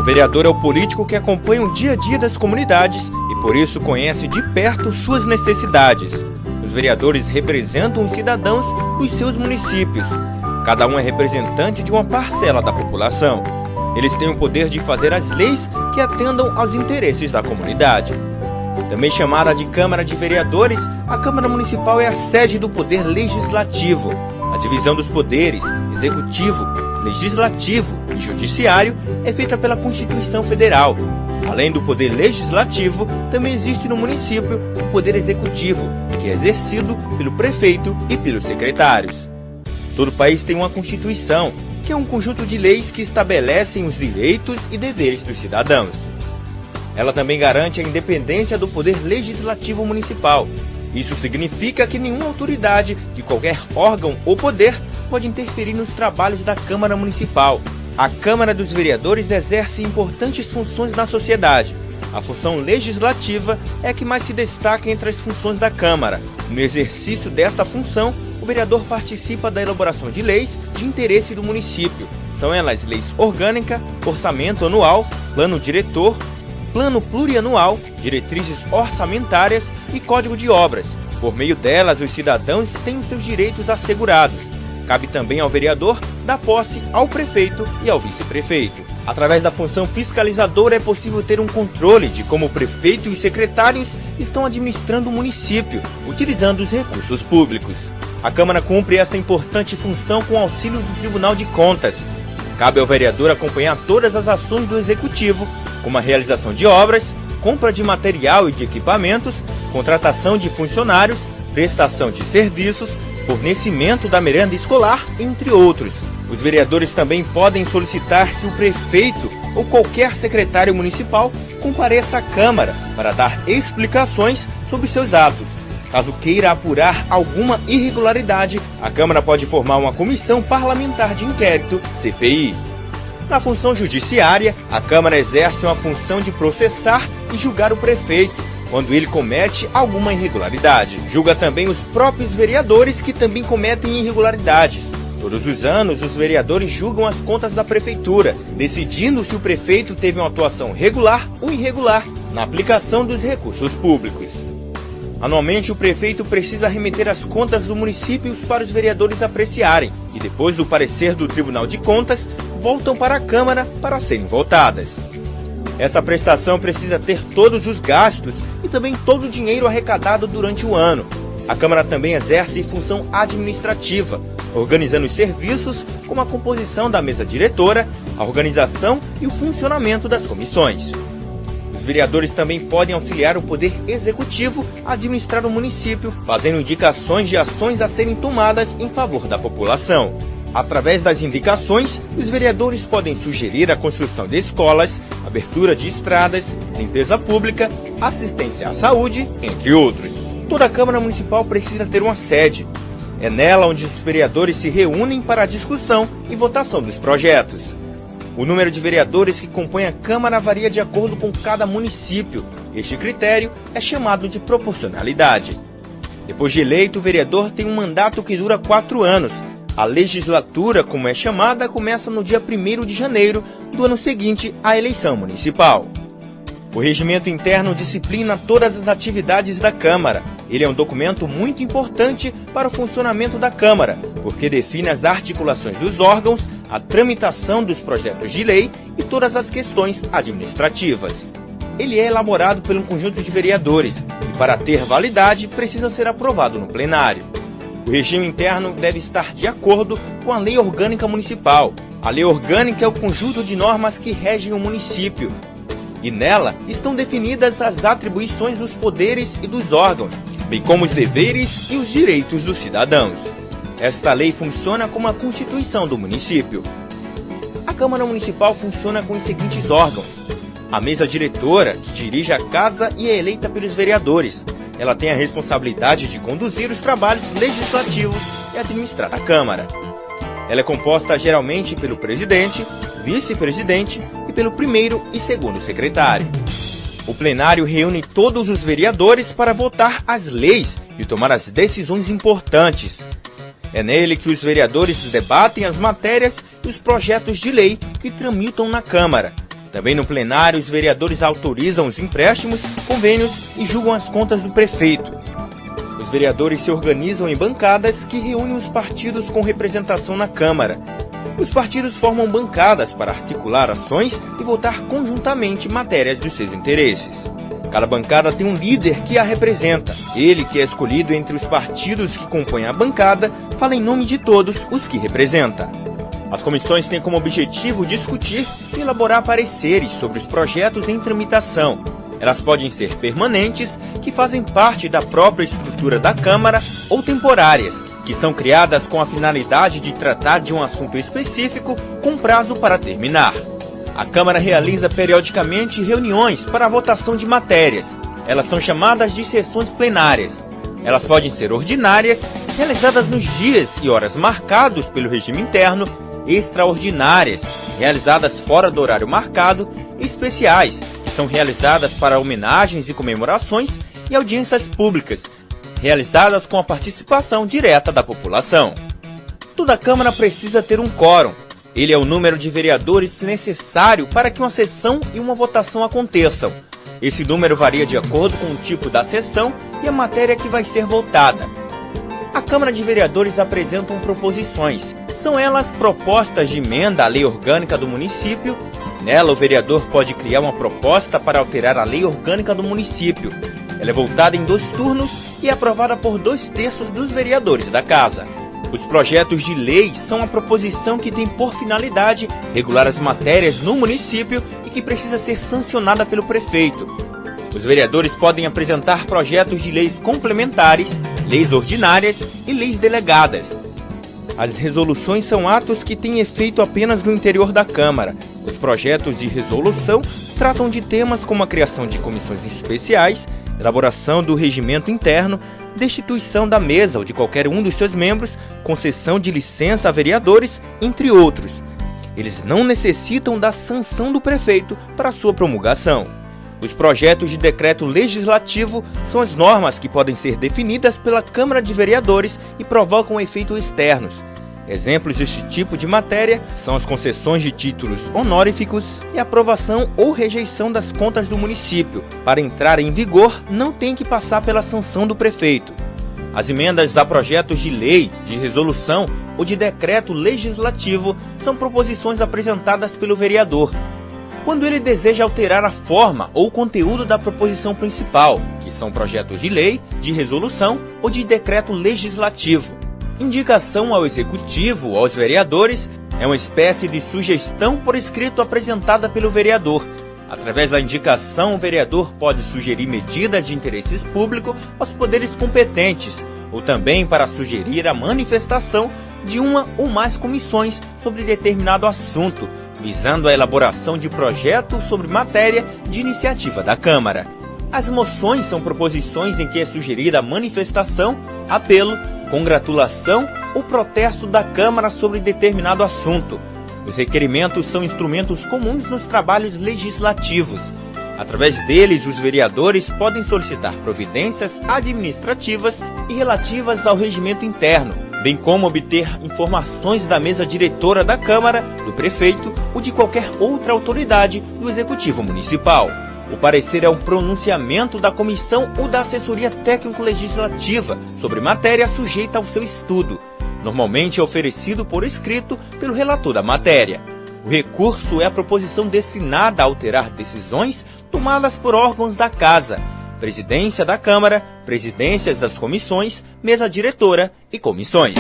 vereador é o político que acompanha o dia a dia das comunidades e por isso conhece de perto suas necessidades. Os vereadores representam os cidadãos dos seus municípios. Cada um é representante de uma parcela da população. Eles têm o poder de fazer as leis que atendam aos interesses da comunidade. Também chamada de Câmara de Vereadores, a Câmara Municipal é a sede do Poder Legislativo. A divisão dos poderes, Executivo, Legislativo e Judiciário, é feita pela Constituição Federal. Além do Poder Legislativo, também existe no município o Poder Executivo, que é exercido pelo prefeito e pelos secretários. Todo país tem uma Constituição, que é um conjunto de leis que estabelecem os direitos e deveres dos cidadãos. Ela também garante a independência do Poder Legislativo Municipal. Isso significa que nenhuma autoridade de qualquer órgão ou poder pode interferir nos trabalhos da Câmara Municipal. A Câmara dos Vereadores exerce importantes funções na sociedade. A função legislativa é a que mais se destaca entre as funções da Câmara. No exercício desta função, o vereador participa da elaboração de leis de interesse do município. São elas leis orgânica, orçamento anual, plano diretor, plano plurianual, diretrizes orçamentárias e código de obras. Por meio delas, os cidadãos têm os seus direitos assegurados. Cabe também ao vereador dar posse ao prefeito e ao vice-prefeito. Através da função fiscalizadora é possível ter um controle de como o prefeito e os secretários estão administrando o município, utilizando os recursos públicos. A Câmara cumpre esta importante função com auxílio do Tribunal de Contas. Cabe ao vereador acompanhar todas as ações do Executivo, como a realização de obras, compra de material e de equipamentos, contratação de funcionários, prestação de serviços, fornecimento da merenda escolar, entre outros. Os vereadores também podem solicitar que o prefeito ou qualquer secretário municipal compareça à Câmara para dar explicações sobre seus atos. Caso queira apurar alguma irregularidade, a Câmara pode formar uma comissão parlamentar de inquérito, CPI. Na função judiciária, a Câmara exerce uma função de processar e julgar o prefeito, quando ele comete alguma irregularidade. Julga também os próprios vereadores que também cometem irregularidades. Todos os anos, os vereadores julgam as contas da prefeitura, decidindo se o prefeito teve uma atuação regular ou irregular na aplicação dos recursos públicos. Anualmente, o prefeito precisa remeter as contas do município para os vereadores apreciarem e, depois do parecer do Tribunal de Contas, voltam para a Câmara para serem votadas. Esta prestação precisa ter todos os gastos e também todo o dinheiro arrecadado durante o ano. A Câmara também exerce função administrativa, organizando os serviços como a composição da mesa diretora, a organização e o funcionamento das comissões. Os vereadores também podem auxiliar o Poder Executivo a administrar o município, fazendo indicações de ações a serem tomadas em favor da população. Através das indicações, os vereadores podem sugerir a construção de escolas, abertura de estradas, limpeza pública, assistência à saúde, entre outros. Toda a Câmara Municipal precisa ter uma sede. É nela onde os vereadores se reúnem para a discussão e votação dos projetos. O número de vereadores que compõem a Câmara varia de acordo com cada município. Este critério é chamado de proporcionalidade. Depois de eleito, o vereador tem um mandato que dura 4 anos. A legislatura, como é chamada, começa no dia 1º de janeiro do ano seguinte à eleição municipal. O regimento interno disciplina todas as atividades da Câmara. Ele é um documento muito importante para o funcionamento da Câmara, porque define as articulações dos órgãos, a tramitação dos projetos de lei e todas as questões administrativas. Ele é elaborado por um conjunto de vereadores e, para ter validade, precisa ser aprovado no plenário. O regime interno deve estar de acordo com a Lei Orgânica Municipal. A Lei Orgânica é o conjunto de normas que regem o município. E nela estão definidas as atribuições dos poderes e dos órgãos, bem como os deveres e os direitos dos cidadãos. Esta lei funciona como a Constituição do município. A Câmara Municipal funciona com os seguintes órgãos. A mesa diretora, que dirige a casa e é eleita pelos vereadores. Ela tem a responsabilidade de conduzir os trabalhos legislativos e administrar a Câmara. Ela é composta geralmente pelo presidente, vice-presidente e pelo primeiro e segundo secretário. O plenário reúne todos os vereadores para votar as leis e tomar as decisões importantes. É nele que os vereadores debatem as matérias e os projetos de lei que tramitam na Câmara. Também no plenário, os vereadores autorizam os empréstimos, convênios e julgam as contas do prefeito. Os vereadores se organizam em bancadas que reúnem os partidos com representação na Câmara. Os partidos formam bancadas para articular ações e votar conjuntamente matérias dos seus interesses. Cada bancada tem um líder que a representa. Ele, que é escolhido entre os partidos que compõem a bancada, fala em nome de todos os que representa. As comissões têm como objetivo discutir e elaborar pareceres sobre os projetos em tramitação. Elas podem ser permanentes, que fazem parte da própria estrutura da Câmara, ou temporárias, que são criadas com a finalidade de tratar de um assunto específico com prazo para terminar. A Câmara realiza periodicamente reuniões para a votação de matérias. Elas são chamadas de sessões plenárias. Elas podem ser ordinárias, realizadas nos dias e horas marcados pelo regime interno, extraordinárias, realizadas fora do horário marcado, e especiais, que são realizadas para homenagens e comemorações, e audiências públicas, realizadas com a participação direta da população. Toda Câmara precisa ter um quórum. Ele é o número de vereadores necessário para que uma sessão e uma votação aconteçam. Esse número varia de acordo com o tipo da sessão e a matéria que vai ser votada. A Câmara de Vereadores apresentam proposições. São elas propostas de emenda à lei orgânica do município. Nela, o vereador pode criar uma proposta para alterar a lei orgânica do município. Ela é votada em 2 turnos e é aprovada por 2/3 dos vereadores da Casa. Os projetos de lei são a proposição que tem por finalidade regular as matérias no município e que precisa ser sancionada pelo prefeito. Os vereadores podem apresentar projetos de leis complementares, leis ordinárias e leis delegadas. As resoluções são atos que têm efeito apenas no interior da Câmara. Os projetos de resolução tratam de temas como a criação de comissões especiais, elaboração do regimento interno, destituição da mesa ou de qualquer um dos seus membros, concessão de licença a vereadores, entre outros. Eles não necessitam da sanção do prefeito para sua promulgação. Os projetos de decreto legislativo são as normas que podem ser definidas pela Câmara de Vereadores e provocam efeitos externos. Exemplos deste tipo de matéria são as concessões de títulos honoríficos e a aprovação ou rejeição das contas do município. Para entrar em vigor, não tem que passar pela sanção do prefeito. As emendas a projetos de lei, de resolução ou de decreto legislativo são proposições apresentadas pelo vereador, quando ele deseja alterar a forma ou conteúdo da proposição principal, que são projetos de lei, de resolução ou de decreto legislativo. Indicação ao Executivo ou aos vereadores é uma espécie de sugestão por escrito apresentada pelo vereador. Através da indicação, o vereador pode sugerir medidas de interesse público aos poderes competentes, ou também para sugerir a manifestação de uma ou mais comissões sobre determinado assunto, visando a elaboração de projeto sobre matéria de iniciativa da Câmara. As moções são proposições em que é sugerida a manifestação, apelo, congratulação ou protesto da Câmara sobre determinado assunto. Os requerimentos são instrumentos comuns nos trabalhos legislativos. Através deles, os vereadores podem solicitar providências administrativas e relativas ao regimento interno, bem como obter informações da mesa diretora da Câmara, do prefeito ou de qualquer outra autoridade do Executivo Municipal. O parecer é um pronunciamento da comissão ou da assessoria técnico-legislativa sobre matéria sujeita ao seu estudo. Normalmente é oferecido por escrito pelo relator da matéria. O recurso é a proposição destinada a alterar decisões tomadas por órgãos da Casa, Presidência da Câmara, presidências das comissões, mesa diretora e comissões.